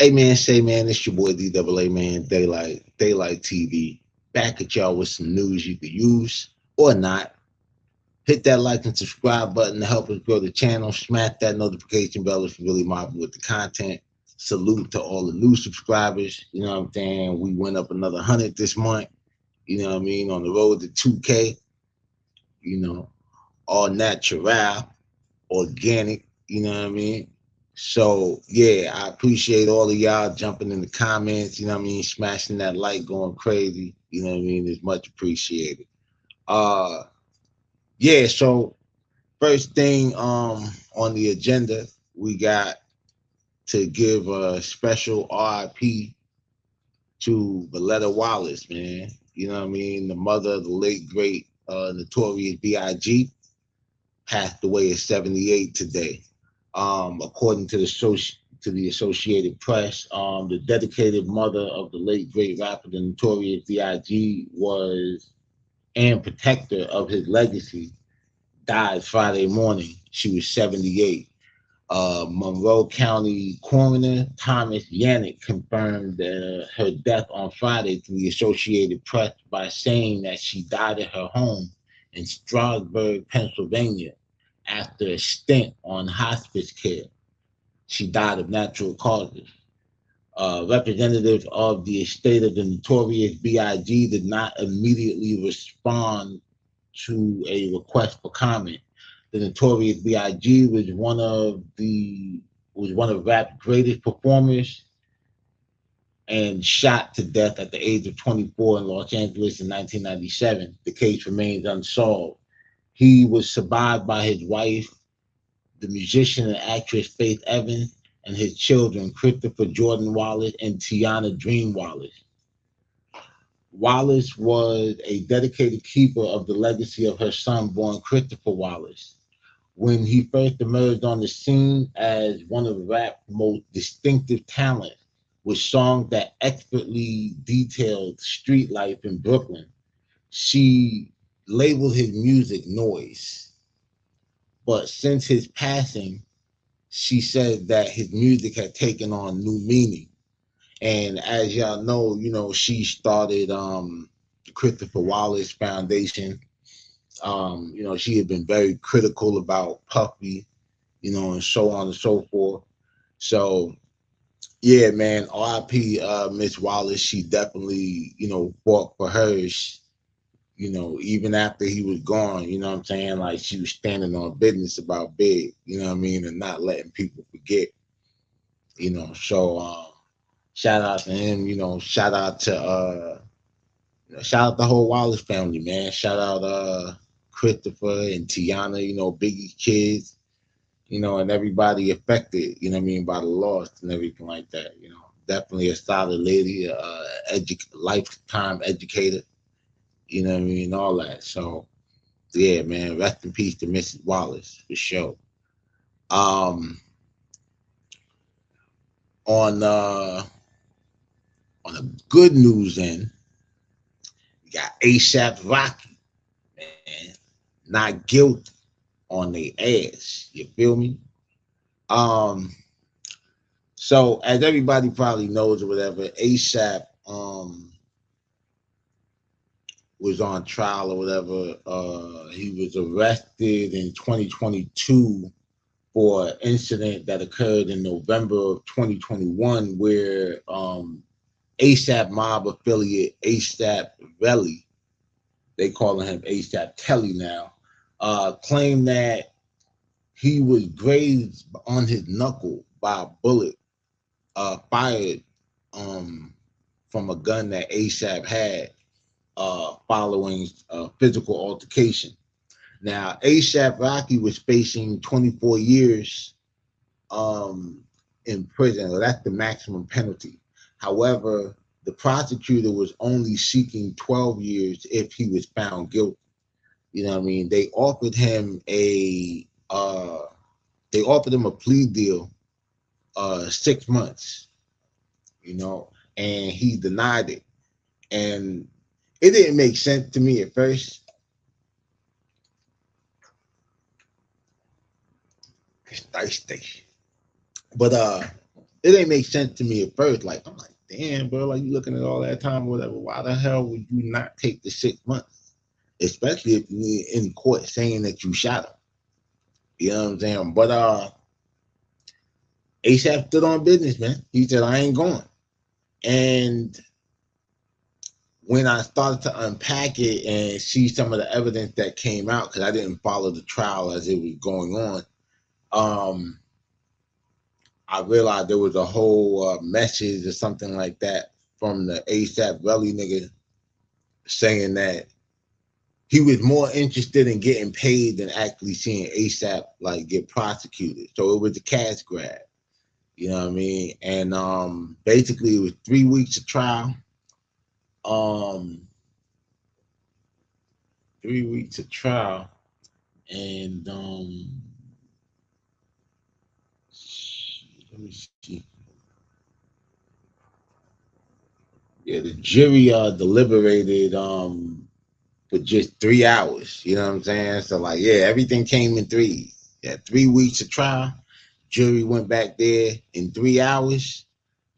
Hey man, say man, it's your boy DAA man, Daylight TV. Back at y'all with some news you could use or not. Hit that like and subscribe button to help us grow the channel. Smash that notification bell if you're really mobbing with the content. Salute to all the new subscribers. You know what I'm saying? We went up another 100 this month. You know what I mean? On the road to 2K. You know, all natural, organic. You know what I mean? So yeah, I appreciate all of y'all jumping in the comments, you know what I mean, smashing that like, going crazy, you know what I mean, it's much appreciated. Uh yeah, so first thing on the agenda, we got to give a special RIP to Valletta Wallace, man. You know what I mean? The mother of the late great notorious BIG passed away at 78 today. According to the Associated Press, the dedicated mother of the late great rapper, the notorious B.I.G., was and protector of his legacy, died Friday morning. She was 78. Monroe County Coroner Thomas Yannick confirmed her death on Friday to the Associated Press by saying that she died at her home in Strasburg, Pennsylvania, after a stint on hospice care. She died of natural causes. Representative of the estate of the notorious BIG did not immediately respond to a request for comment. The notorious BIG was one of rap's greatest performers and shot to death at the age of 24 in Los Angeles in 1997. The case remains unsolved. He was survived by his wife, the musician and actress Faith Evans, and his children, Christopher Jordan Wallace and Tiana Dream Wallace. Wallace was a dedicated keeper of the legacy of her son, born Christopher Wallace. When he first emerged on the scene as one of rap's most distinctive talents, with songs that expertly detailed street life in Brooklyn, she labeled his music noise. But since his passing, she said that his music had taken on new meaning. And as y'all know, she started the Christopher Wallace Foundation. She had been very critical about Puffy, and so on and so forth. So yeah, man, RIP Miss Wallace, she definitely, fought for hers, even after he was gone, you know what I'm saying? Like she was standing on business about Big, you know what I mean, and not letting people forget, so shout out to him, shout out the whole Wallace family, man. Shout out Christopher and Tiana, Biggie's kids, and everybody affected, by the loss and everything like that, Definitely a solid lady, lifetime educator, all that. So yeah, man, rest in peace to Mrs. Wallace for sure. Um on on a good news end, we got ASAP Rocky, man, not guilty on their ass. You feel me? Um, so as everybody probably knows or whatever, ASAP was on trial or whatever. He was arrested in 2022 for an incident that occurred in November of 2021 where ASAP mob affiliate ASAP Velli, they calling him ASAP Telly now, claimed that he was grazed on his knuckle by a bullet fired from a gun that ASAP had following a physical altercation. Now, ASAP Rocky was facing 24 years in prison. Well, that's the maximum penalty. However, the prosecutor was only seeking 12 years if he was found guilty. You know what I mean? They offered him a plea deal, 6 months, and he denied it. And it didn't make sense to me at first. It's thirsty. But it ain't make sense to me at first. Like, I'm like, damn, bro, like you looking at all that time or whatever. Why the hell would you not take the 6 months? Especially if you're in court saying that you shot him. You know what I'm saying? But ASAP stood on business, man. He said, I ain't going. And when I started to unpack it and see some of the evidence that came out, because I didn't follow the trial as it was going on, I realized there was a whole message or something like that from the ASAP Relly nigga saying that he was more interested in getting paid than actually seeing ASAP like get prosecuted. So it was a cash grab. You know what I mean? And basically it was 3 weeks of trial. Um 3 weeks of trial. And let me see. Yeah, the jury deliberated for just 3 hours. You know what I'm saying? So like, yeah, everything came in three. Yeah, 3 weeks of trial. Jury went back there in 3 hours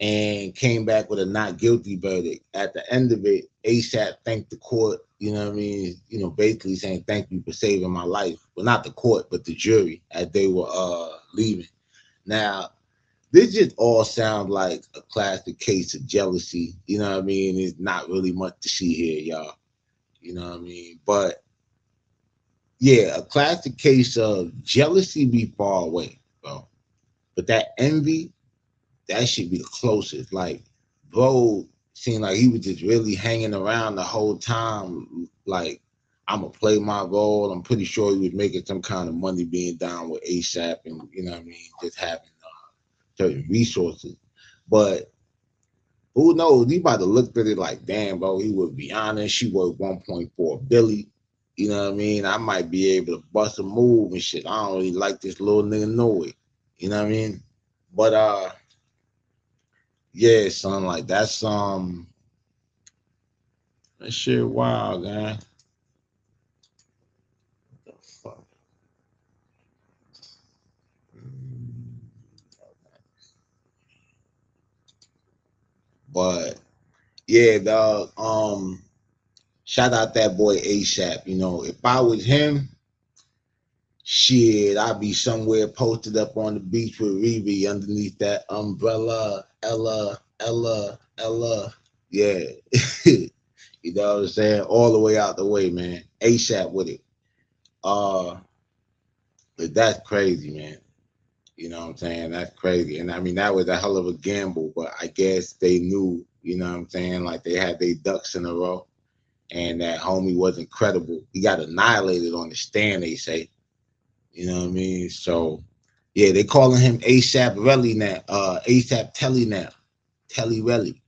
and came back with a not guilty verdict. At the end of it, ASAP thanked the court. You know what I mean? You know, basically saying thank you for saving my life. Well, not the court, but the jury as they were leaving. Now, this just all sounds like a classic case of jealousy. You know what I mean? It's not really much to see here, y'all. You know what I mean? But yeah, a classic case of jealousy be far away, bro. But that envy, that should be the closest. Like, bro seemed like he was just really hanging around the whole time. Like, I'm gonna play my role. I'm pretty sure he was making some kind of money being down with ASAP and you know what I mean, just having certain resources. But who knows? He about to look at it like, damn, bro, he would be honest. She worth 1.4 billion. You know what I mean? I might be able to bust a move and shit. I don't really like this little nigga no way. You know what I mean? But yeah, son, like that shit wild, man. What the fuck? But yeah, dog. Shout out that boy ASAP. You know, if I was him, shit, I'd be somewhere posted up on the beach with Riri underneath that umbrella. Ella. Yeah. You know what I'm saying? All the way out the way, man. ASAP with it. Uh, but that's crazy, man. You know what I'm saying? That's crazy. And I mean, that was a hell of a gamble, but I guess they knew, you know what I'm saying? Like they had their ducks in a row and that homie wasn't credible. He got annihilated on the stand, they say. You know what I mean? So yeah, they calling him ASAP Relly now, ASAP Telly now. Telly Relly.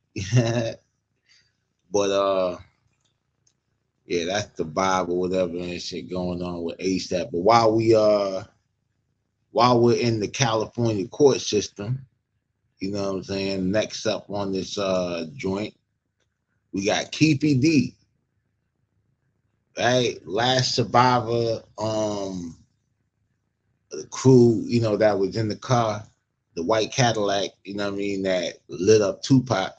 But yeah, that's the vibe or whatever and shit going on with ASAP. But while we're in the California court system, you know what I'm saying? Next up on this joint, we got KEEFE D, right? Last survivor, the crew, you know, that was in the car, the white Cadillac, you know what I mean, that lit up Tupac.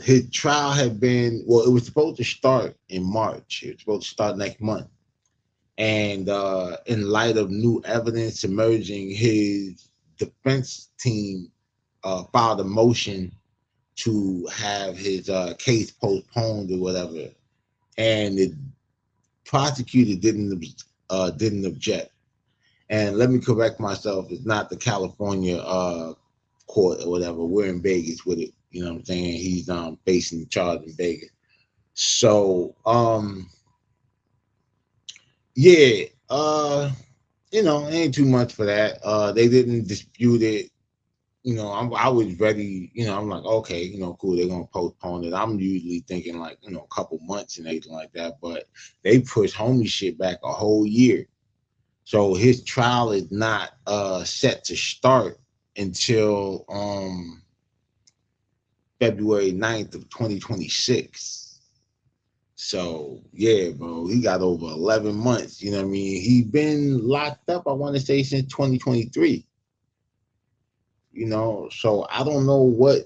His trial had been, well, it was supposed to start in March. It was supposed to start next month. And in light of new evidence emerging, his defense team filed a motion to have his case postponed or whatever, and the prosecutor didn't object. And let me correct myself: it's not the California court or whatever. We're in Vegas with it. You know what I'm saying? He's facing the charge in Vegas. So yeah, you know, ain't too much for that. They didn't dispute it. You know, I was ready. You know, I'm like, okay, you know, cool. They're gonna postpone it. I'm usually thinking like, you know, a couple months and anything like that. But they pushed homie shit back a whole year. So his trial is not set to start until February 9th of 2026. So yeah, bro, he got over 11 months. You know what I mean? He's been locked up, I want to say, since 2023. you know. So I don't know what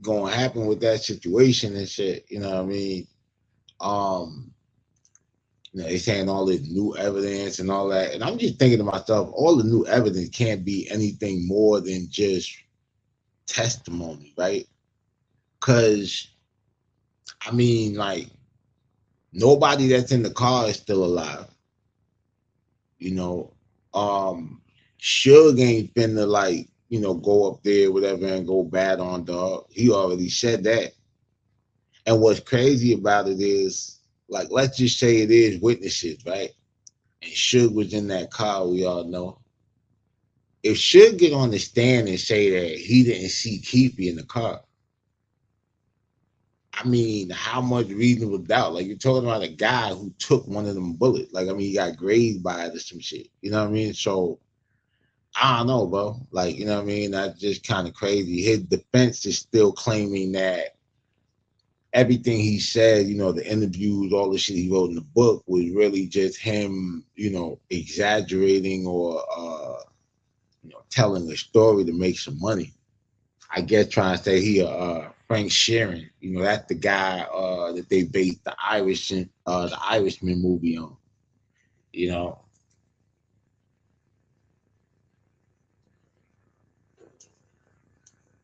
gonna happen with that situation and shit. You know what I mean? Um, you know, they saying all this new evidence and all that, and I'm just thinking to myself, all the new evidence can't be anything more than just testimony, right? Because I mean, like nobody that's in the car is still alive. You know, um, Suge ain't finna like go up there whatever and go bad on dog. He already said that. And what's crazy about it is, like, let's just say it is witnesses, right? And Suge was in that car. We all know. If Suge get on the stand and say that he didn't see Keefe in the car, I mean, how much reasonable doubt? Like you're talking about a guy who took one of them bullets. Like I mean, he got grazed by it or some shit. You know what I mean? So I don't know, bro. Like you know what I mean? That's just kind of crazy. His defense is still claiming that everything he said, the interviews, all the shit he wrote in the book was really just him, exaggerating or telling a story to make some money. I guess trying to say he Frank Sheeran, that's the guy that they based the Irishman movie on. You know,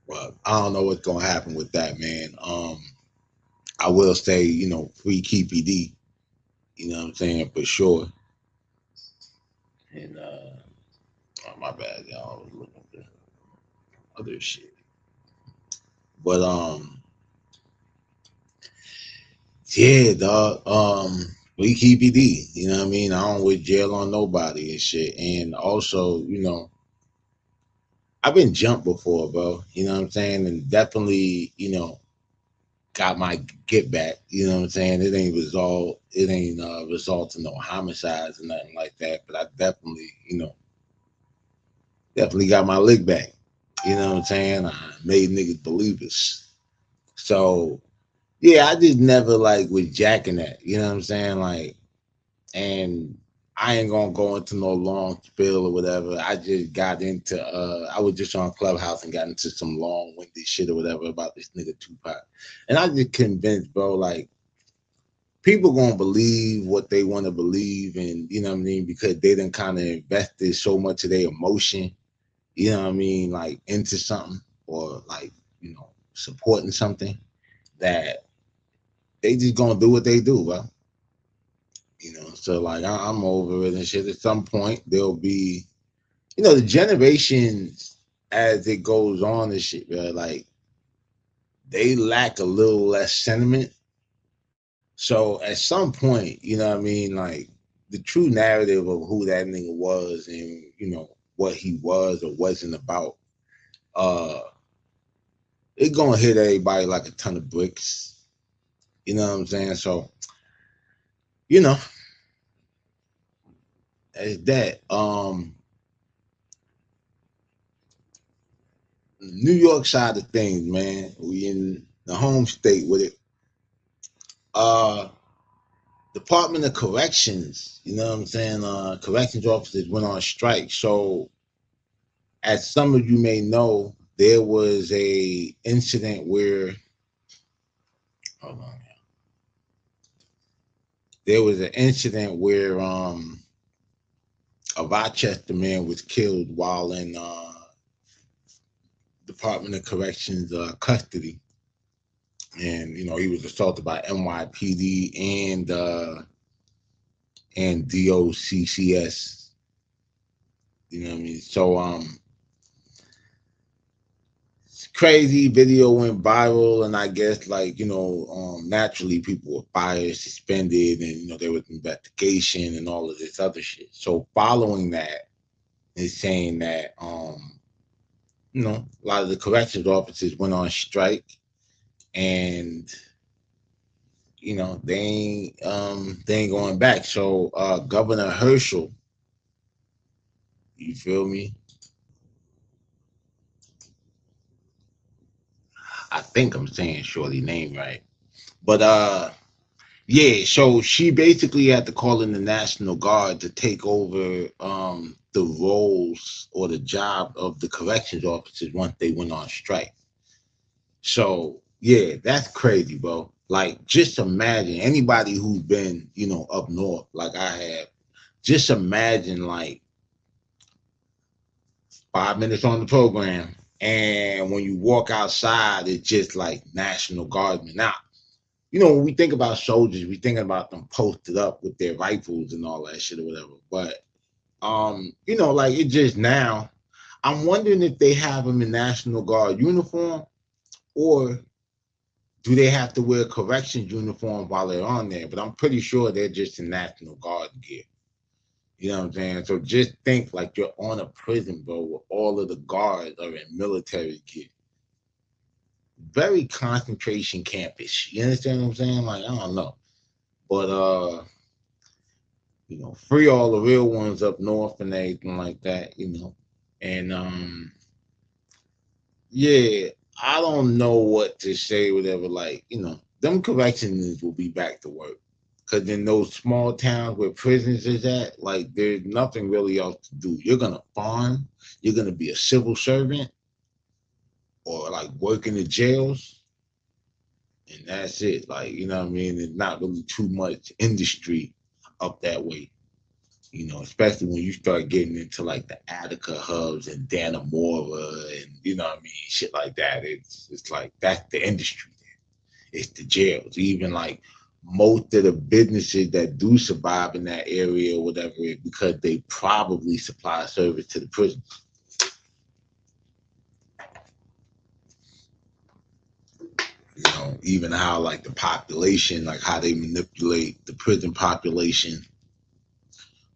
but I don't know what's gonna happen with that, man. I will say, free KPD, you know what I'm saying, for sure. And oh, my bad, y'all. I was looking at the other shit. But yeah, dog. We keep ED. You know what I mean? I don't wish jail on nobody and shit. And also, I've been jumped before, bro. You know what I'm saying? And definitely, got my get back. You know what I'm saying? It ain't result in no homicides or nothing like that. But I definitely, definitely got my lick back. You know what I'm saying? I made niggas believers. So yeah, I just never like was jacking that. You know what I'm saying? Like, and I ain't gonna go into no long spill or whatever. I just got into I was just on Clubhouse and got into some long winded shit or whatever about this nigga Tupac. And I just convinced, bro, like people gonna believe what they want to believe and you know what I mean, because they done kind of invested so much of their emotion, you know what I mean, like into something or like, supporting something that they just gonna do what they do, bro. So like I'm over it and shit. At some point, there'll be, the generations as it goes on and shit, right? Like they lack a little less sentiment. So at some point, you know what I mean, like the true narrative of who that nigga was and what he was or wasn't about, uh, it gonna hit everybody like a ton of bricks. You know what I'm saying? So you know, as that. New York side of things, man. We in the home state with it. Uh Department of Corrections, you know what I'm saying? Corrections officers went on strike. So as some of you may know, there was a incident where hold on. There was an incident where a Rochester man was killed while in Department of Corrections custody. And he was assaulted by NYPD and DOCCS. You know what I mean? So crazy video went viral, and I guess like naturally people were fired, suspended, and there was investigation and all of this other shit. So following that, is saying that a lot of the corrections officers went on strike, and they ain't going back. So Governor Herschel, you feel me? I think I'm saying Shorty name right. But Yeah, so she basically had to call in the National Guard to take over the roles or the job of the corrections officers once they went on strike. So yeah, that's crazy, bro. Like, just imagine anybody who's been, up north like I have. Just imagine like 5 minutes on the program, and when you walk outside, it's just like National Guardsmen. Now, when we think about soldiers, we thinking about them posted up with their rifles and all that shit or whatever. But like it just now, I'm wondering if they have them in National Guard uniform, or do they have to wear corrections uniform while they're on there? But I'm pretty sure they're just in National Guard gear. You know what I'm saying? So just think like you're on a prison, bro, where all of the guards are in military gear. Very concentration campish. You understand what I'm saying? Like, I don't know. But free all the real ones up north and everything like that. And yeah, I don't know what to say, whatever, like, them corrections will be back to work. Cause in those small towns where prisons is at, like there's nothing really else to do. You're gonna farm, you're gonna be a civil servant, or like work in the jails, and that's it. Like, you know what I mean? There's not really too much industry up that way. Especially when you start getting into like the Attica hubs and Dannemora and what I mean, shit like that. It's like that's the industry. It's the jails. Even like most of the businesses that do survive in that area or whatever, because they probably supply service to the prison. Even how like the population, like how they manipulate the prison population,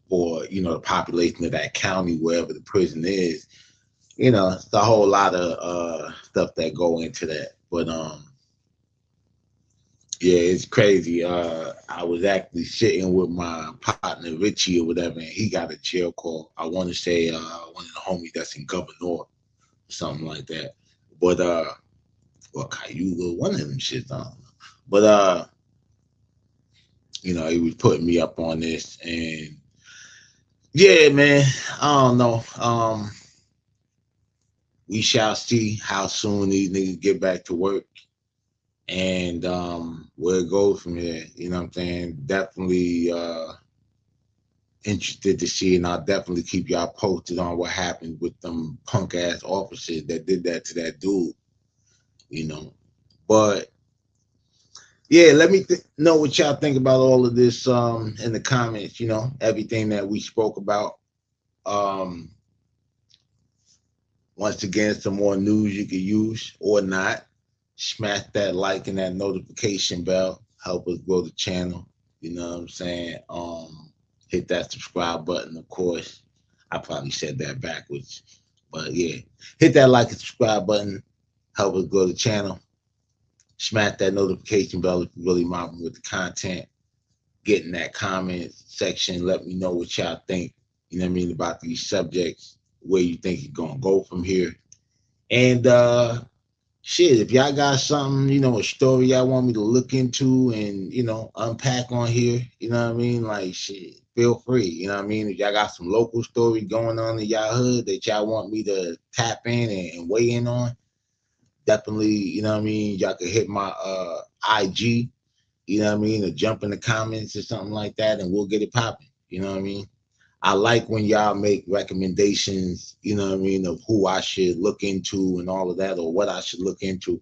or the population of that county wherever the prison is. It's a whole lot of stuff that go into that. But yeah, it's crazy. I was actually sitting with my partner Richie or whatever, and he got a jail call. I want to say one of the homies that's in Governor, or something like that. But or Cayuga, one of them shits, I don't know. But he was putting me up on this, and yeah, man, I don't know. We shall see how soon these niggas get back to work, and where it goes from here. You know what I'm saying? Definitely interested to see, and I'll definitely keep y'all posted on what happened with them punk ass officers that did that to that dude. But yeah, let me know what y'all think about all of this in the comments. Everything that we spoke about. Um, Once again, some more news you can use or not. Smash that like and that notification bell. Help us grow the channel. You know what I'm saying? Hit that subscribe button, of course. I probably said that backwards. But yeah, hit that like and subscribe button. Help us grow the channel. Smash that notification bell if you really mobbing with the content. Get in that comment section. Let me know what y'all think, about these subjects, where you think it's gonna go from here. And shit, if y'all got something, a story y'all want me to look into and, unpack on here, what I mean? Like, shit, feel free, what I mean? If y'all got some local story going on in y'all hood that y'all want me to tap in and weigh in on, definitely, what I mean? Y'all can hit my IG, what I mean? Or jump in the comments or something like that, and we'll get it popping, what I mean? I like when y'all make recommendations, of who I should look into and all of that, or what I should look into,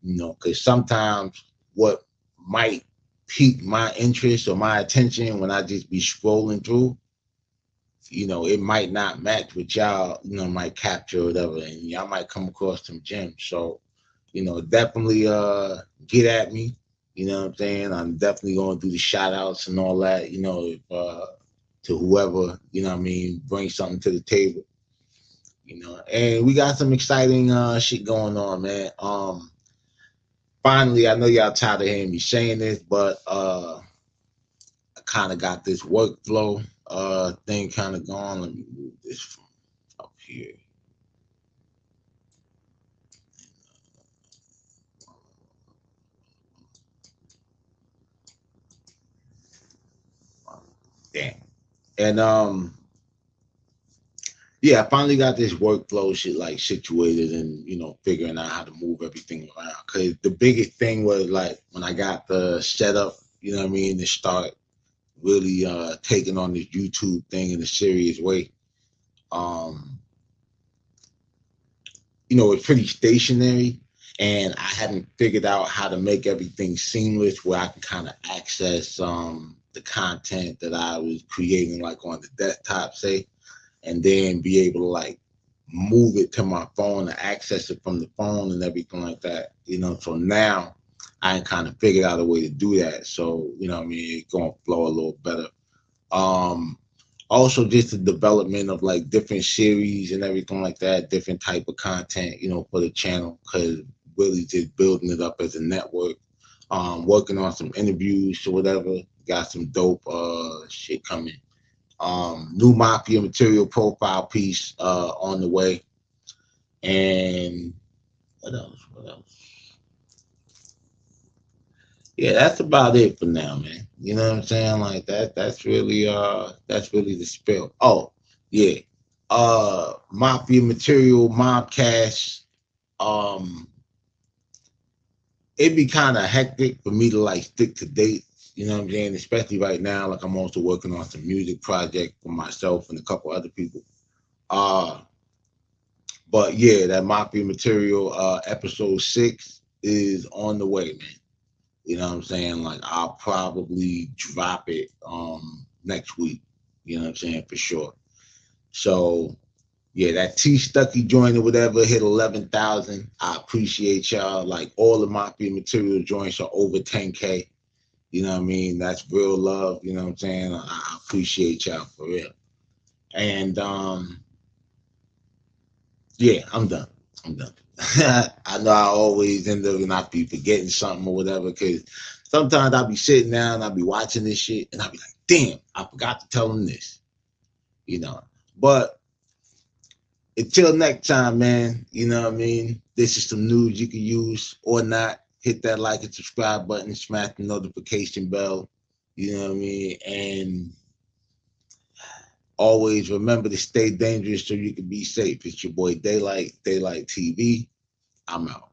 because sometimes what might pique my interest or my attention when I just be scrolling through, it might not match what y'all, might capture or whatever, and y'all might come across some gems. So, definitely get at me. You know what I'm saying? I'm definitely going to do the shout outs and all that, if to whoever, what I mean, bring something to the table. And we got some exciting shit going on, man. Finally, I know y'all tired of hearing me saying this, but I kind of got this workflow thing kind of going. Let me move this from up here. Damn. And yeah, I finally got this workflow shit like situated and figuring out how to move everything around. Cause the biggest thing was like when I got the setup, you know what I mean, to start really taking on this YouTube thing in a serious way. Um, it's pretty stationary, and I hadn't figured out how to make everything seamless where I can kind of access the content that I was creating like on the desktop, say, and then be able to like move it to my phone and access it from the phone and everything like that. So now I kind of figured out a way to do that. So, what I mean, it's gonna flow a little better. Um Also just the development of like different series and everything like that, different type of content, for the channel, because really just building it up as a network. Working on some interviews or whatever. Got some dope shit coming. New Mafia material profile piece on the way. And what else? What else? Yeah, that's about it for now, man. You know what I'm saying? Like that's really the spill. Oh, yeah. Mafia material, mobcast. Um It'd be kind of hectic for me to like stick to dates, you know what I'm saying? Especially right now, like I'm also working on some music project for myself and a couple other people. Uh But yeah, that Mafia material episode 6 is on the way, man. You know what I'm saying? Like I'll probably drop it next week. You know what I'm saying? For sure. So yeah, that T Stucky joint or whatever hit 11,000. I appreciate y'all. Like all the Mafia material joints are over 10K. You know what I mean? That's real love. You know what I'm saying? I appreciate y'all for real. And yeah, I'm done. I'm done. I know I always end up and I be forgetting something or whatever because sometimes I'll be sitting down, I'll be watching this shit, and I'll be like, damn, I forgot to tell them this, you know. But until next time, man, you know what I mean? This is some news you can use or not. Hit that like and subscribe button, smash the notification bell, you know what I mean? And always remember to stay dangerous so you can be safe. It's your boy Daylight, Daylight TV. I'm out.